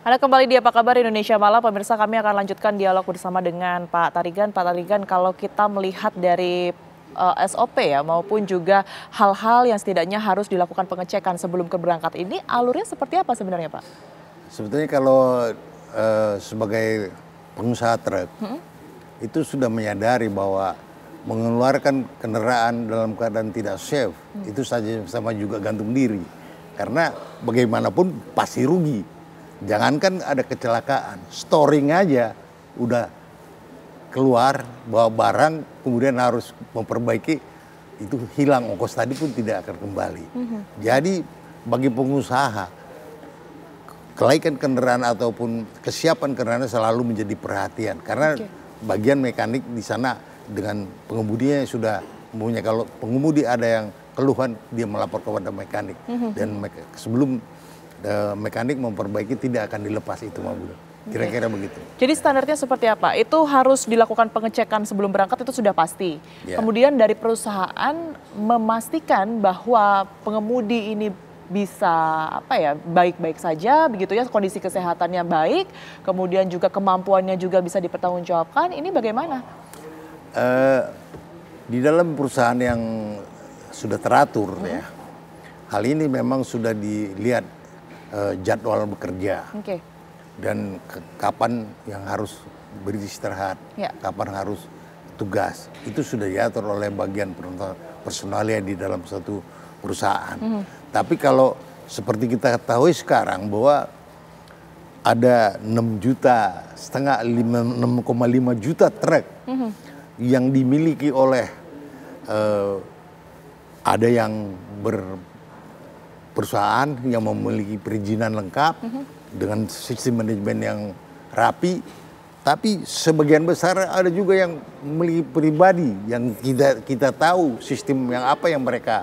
Anda kembali di Apa Kabar Indonesia Malam, pemirsa. Kami akan lanjutkan dialog bersama dengan Pak Tarigan. Pak Tarigan, kalau kita melihat dari SOP ya maupun juga hal-hal yang setidaknya harus dilakukan pengecekan sebelum keberangkat ini, alurnya seperti apa sebenarnya, Pak? Sebetulnya kalau sebagai pengusaha truk, itu sudah menyadari bahwa mengeluarkan kendaraan dalam keadaan tidak safe, itu saja sama juga gantung diri. Karena bagaimanapun pasti rugi. Jangankan ada kecelakaan, storing aja udah keluar bawa barang, kemudian harus memperbaiki, itu hilang ongkos tadi pun tidak akan kembali. Jadi bagi pengusaha, kelaikan kendaraan ataupun kesiapan kendaraan selalu menjadi perhatian. Karena bagian mekanik di sana dengan pengemudinya sudah punya, kalau pengemudi ada yang keluhan, dia melapor kepada mekanik. Dan sebelum mekanik memperbaiki tidak akan dilepas itu mobil. Kira-kira begitu. Jadi standarnya seperti apa? Itu harus dilakukan pengecekan sebelum berangkat, itu sudah pasti. Kemudian dari perusahaan memastikan bahwa pengemudi ini bisa baik-baik saja begitu ya, kondisi kesehatannya baik, kemudian juga kemampuannya juga bisa dipertanggungjawabkan. Ini bagaimana? Di dalam perusahaan yang sudah teratur ya, hal ini memang sudah dilihat jadwal bekerja dan kapan yang harus beristirahat, kapan harus tugas, itu sudah diatur oleh bagian personalia di dalam satu perusahaan. Tapi kalau seperti kita ketahui sekarang bahwa ada 6,5 juta truk yang dimiliki oleh ada yang perusahaan yang memiliki perizinan lengkap dengan sistem manajemen yang rapi, tapi sebagian besar ada juga yang memiliki pribadi yang kita tahu sistem yang apa yang mereka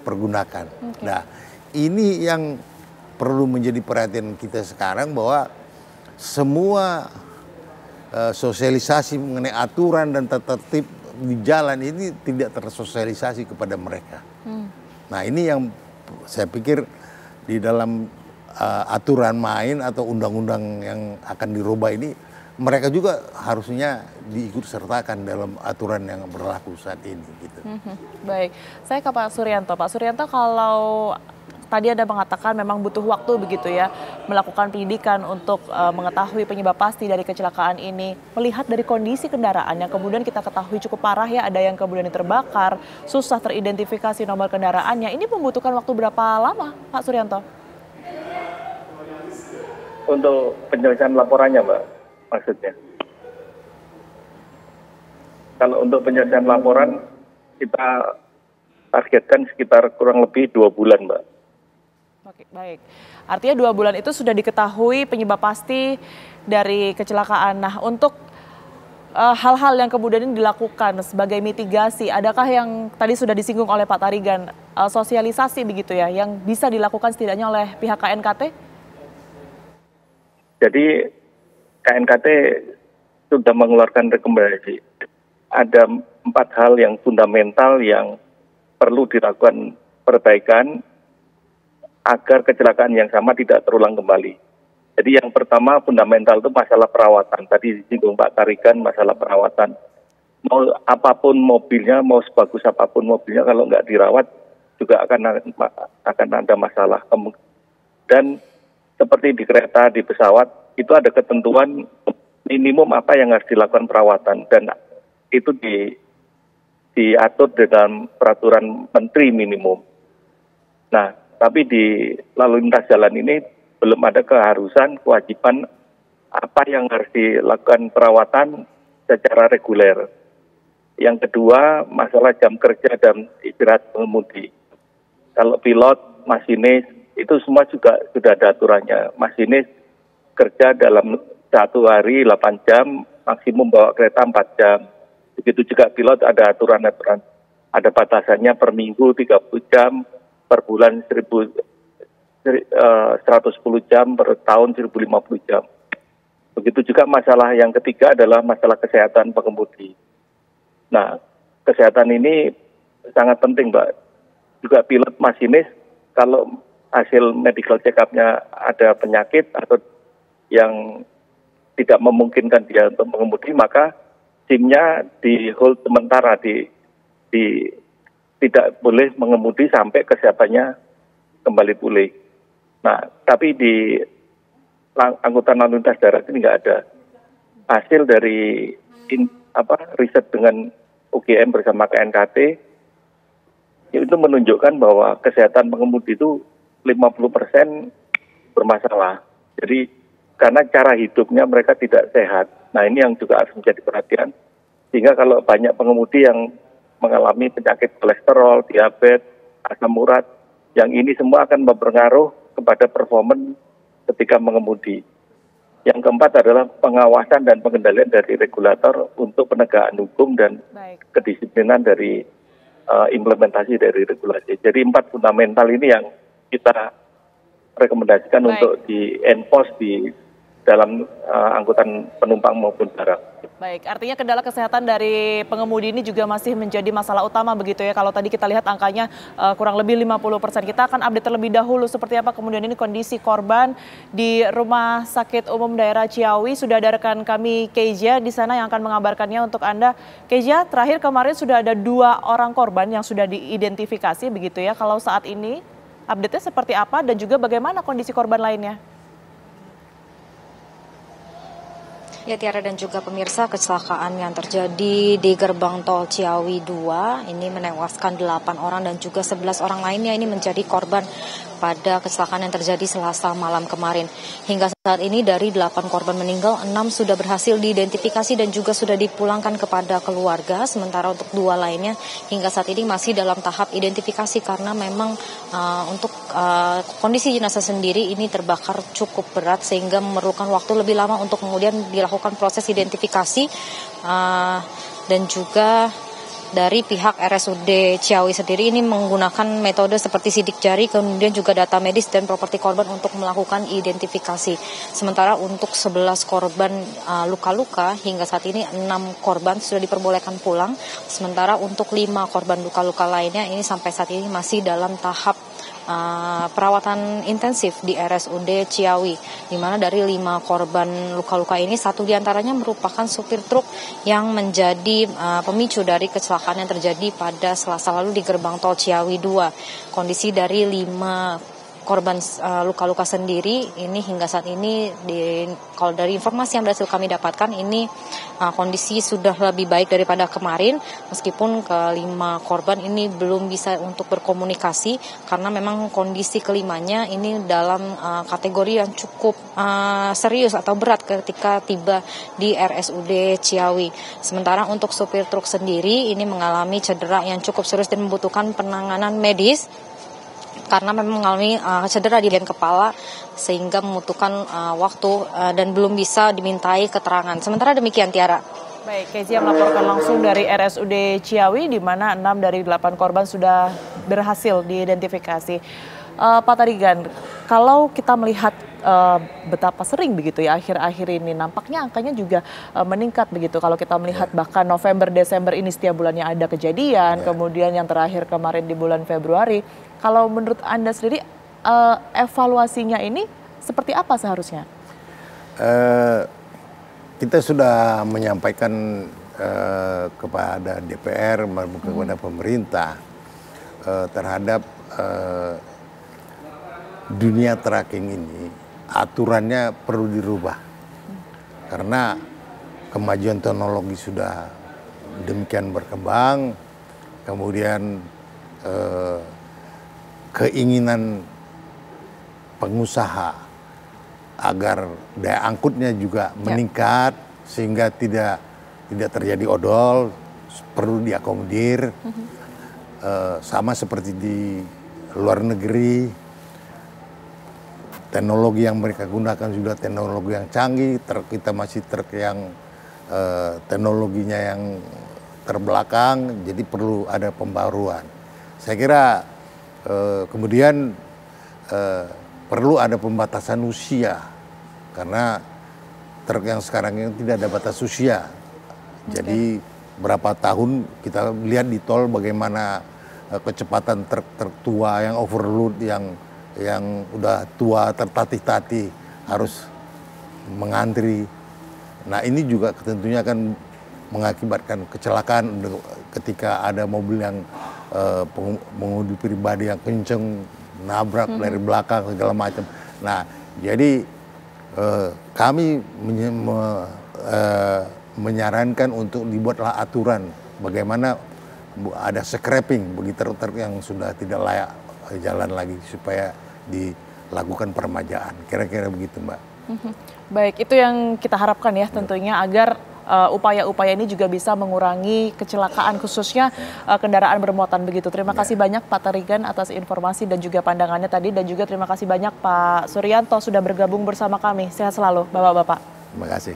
pergunakan. Nah, ini yang perlu menjadi perhatian kita sekarang, bahwa semua sosialisasi mengenai aturan dan tata tertib di jalan ini tidak tersosialisasi kepada mereka. Nah, ini yang saya pikir di dalam aturan main atau undang-undang yang akan dirubah ini, mereka juga harusnya diikut sertakan dalam aturan yang berlaku saat ini. Gitu. Baik, saya ke Pak Suryanto. Pak Suryanto, kalau tadi Anda mengatakan memang butuh waktu begitu ya, melakukan penyidikan untuk mengetahui penyebab pasti dari kecelakaan ini. Melihat dari kondisi kendaraan yang kemudian kita ketahui cukup parah ya, ada yang kemudian terbakar, susah teridentifikasi nomor kendaraannya. Ini membutuhkan waktu berapa lama, Pak Suryanto? Untuk penyelesaian laporannya, Mbak, maksudnya. Kalau untuk penyelesaian laporan, kita targetkan sekitar kurang lebih 2 bulan, Mbak. Oke, baik. Artinya 2 bulan itu sudah diketahui penyebab pasti dari kecelakaan. Nah, untuk hal-hal yang kemudian ini dilakukan sebagai mitigasi, adakah yang tadi sudah disinggung oleh Pak Tarigan, sosialisasi begitu ya, yang bisa dilakukan setidaknya oleh pihak KNKT? Jadi KNKT sudah mengeluarkan rekomendasi. Ada 4 hal yang fundamental yang perlu dilakukan perbaikan agar kecelakaan yang sama tidak terulang kembali. Jadi yang pertama fundamental itu masalah perawatan. Tadi disinggung Pak Tarigan masalah perawatan. Mau apapun mobilnya, mau sebagus apapun mobilnya, kalau nggak dirawat juga akan ada masalah. Dan seperti di kereta, di pesawat, itu ada ketentuan minimum apa yang harus dilakukan perawatan. Dan itu diatur dalam peraturan menteri minimum. Nah, tapi di lalu lintas jalan ini belum ada keharusan, kewajiban apa yang harus dilakukan perawatan secara reguler. Yang kedua, masalah jam kerja dan istirahat pengemudi. Kalau pilot, masinis, itu semua juga sudah ada aturannya. Masinis kerja dalam 1 hari 8 jam, maksimum bawa kereta 4 jam. Begitu juga pilot ada aturan-aturan. Ada batasannya per minggu 30 jam, per bulan 110 jam, per tahun 1050 jam. Begitu juga masalah yang ketiga adalah masalah kesehatan pengemudi. Nah, kesehatan ini sangat penting, Mbak. Juga pilot masinis, kalau hasil medical check up-nya ada penyakit atau yang tidak memungkinkan dia untuk mengemudi, maka SIM-nya di hold sementara, tidak boleh mengemudi sampai kesehatannya kembali pulih. Nah, tapi di angkutan lalu lintas darat ini nggak ada. Hasil dari riset dengan UGM bersama KNKT itu menunjukkan bahwa kesehatan pengemudi itu 50% bermasalah. Jadi karena cara hidupnya mereka tidak sehat. Nah, ini yang juga harus menjadi perhatian. Sehingga kalau banyak pengemudi yang mengalami penyakit kolesterol, diabetes, asam urat, yang ini semua akan berpengaruh kepada performa ketika mengemudi. Yang keempat adalah pengawasan dan pengendalian dari regulator untuk penegakan hukum dan kedisiplinan dari implementasi dari regulasi. Jadi 4 fundamental ini yang kita rekomendasikan untuk di-enforce di dalam angkutan penumpang maupun barang. Baik, artinya kendala kesehatan dari pengemudi ini juga masih menjadi masalah utama begitu ya. Kalau tadi kita lihat angkanya kurang lebih 50%. Kita akan update terlebih dahulu seperti apa kemudian ini kondisi korban di Rumah Sakit Umum Daerah Ciawi. Sudah ada rekan kami Keija di sana yang akan mengabarkannya untuk Anda. Keija, terakhir kemarin sudah ada 2 orang korban yang sudah diidentifikasi begitu ya. Kalau saat ini update-nya seperti apa dan juga bagaimana kondisi korban lainnya? Ya Tiara dan juga pemirsa, kecelakaan yang terjadi di gerbang tol Ciawi 2 ini menewaskan 8 orang dan juga 11 orang lainnya ini menjadi korban pada kecelakaan yang terjadi Selasa malam kemarin. Hingga saat ini dari 8 korban meninggal, 6 sudah berhasil diidentifikasi dan juga sudah dipulangkan kepada keluarga. Sementara untuk 2 lainnya hingga saat ini masih dalam tahap identifikasi karena memang untuk kondisi jenazah sendiri ini terbakar cukup berat sehingga memerlukan waktu lebih lama untuk kemudian dilakukan proses identifikasi dan juga dari pihak RSUD Ciawi sendiri ini menggunakan metode seperti sidik jari, kemudian juga data medis dan properti korban untuk melakukan identifikasi. Sementara untuk 11 korban luka-luka, hingga saat ini 6 korban sudah diperbolehkan pulang. Sementara untuk 5 korban luka-luka lainnya ini sampai saat ini masih dalam tahap perawatan intensif di RSUD Ciawi, di mana dari 5 korban luka-luka ini 1 diantaranya merupakan supir truk yang menjadi pemicu dari kecelakaan yang terjadi pada Selasa lalu di gerbang tol Ciawi 2. Kondisi dari 5 korban luka-luka sendiri ini hingga saat ini kalau dari informasi yang berhasil kami dapatkan ini kondisi sudah lebih baik daripada kemarin, meskipun ke-5 korban ini belum bisa untuk berkomunikasi karena memang kondisi kelimanya ini dalam kategori yang cukup serius atau berat ketika tiba di RSUD Ciawi. Sementara untuk supir truk sendiri ini mengalami cedera yang cukup serius dan membutuhkan penanganan medis karena memang mengalami cedera di bagian kepala sehingga membutuhkan waktu dan belum bisa dimintai keterangan. Sementara demikian Tiara. Baik, Kezia melaporkan langsung dari RSUD Ciawi di mana 6 dari 8 korban sudah berhasil diidentifikasi. Pak Tarigan, kalau kita melihat betapa sering begitu ya akhir-akhir ini nampaknya angkanya juga meningkat begitu. Kalau kita melihat bahkan November, Desember ini setiap bulannya ada kejadian, kemudian yang terakhir kemarin di bulan Februari. Kalau menurut Anda sendiri evaluasinya ini seperti apa seharusnya? Kita sudah menyampaikan kepada DPR maupun kepada pemerintah terhadap dunia tracking ini, aturannya perlu dirubah karena kemajuan teknologi sudah demikian berkembang, kemudian keinginan pengusaha agar daya angkutnya juga meningkat sehingga tidak terjadi odol perlu diakomodir. Sama seperti di luar negeri, teknologi yang mereka gunakan sudah teknologi yang canggih, kita masih yang teknologinya yang terbelakang, jadi perlu ada pembaruan. Saya kira kemudian perlu ada pembatasan usia karena truk yang sekarang ini tidak ada batas usia. Jadi berapa tahun kita lihat di tol bagaimana kecepatan truk tua yang overload yang udah tua tertatih-tatih harus mengantri. Nah ini juga tentunya akan mengakibatkan kecelakaan ketika ada mobil yang pengemudi pribadi yang kenceng nabrak dari belakang segala macam. Nah jadi kami menyarankan untuk dibuatlah aturan bagaimana ada scrapping bagi truk-truk yang sudah tidak layak jalan lagi supaya dilakukan peremajaan. Kira-kira begitu, Mbak. Baik, itu yang kita harapkan ya tentunya agar upaya-upaya ini juga bisa mengurangi kecelakaan khususnya kendaraan bermuatan begitu. Terima kasih banyak Pak Tarigan atas informasi dan juga pandangannya tadi, dan juga terima kasih banyak Pak Suryanto sudah bergabung bersama kami. Sehat selalu Bapak-Bapak. Terima kasih.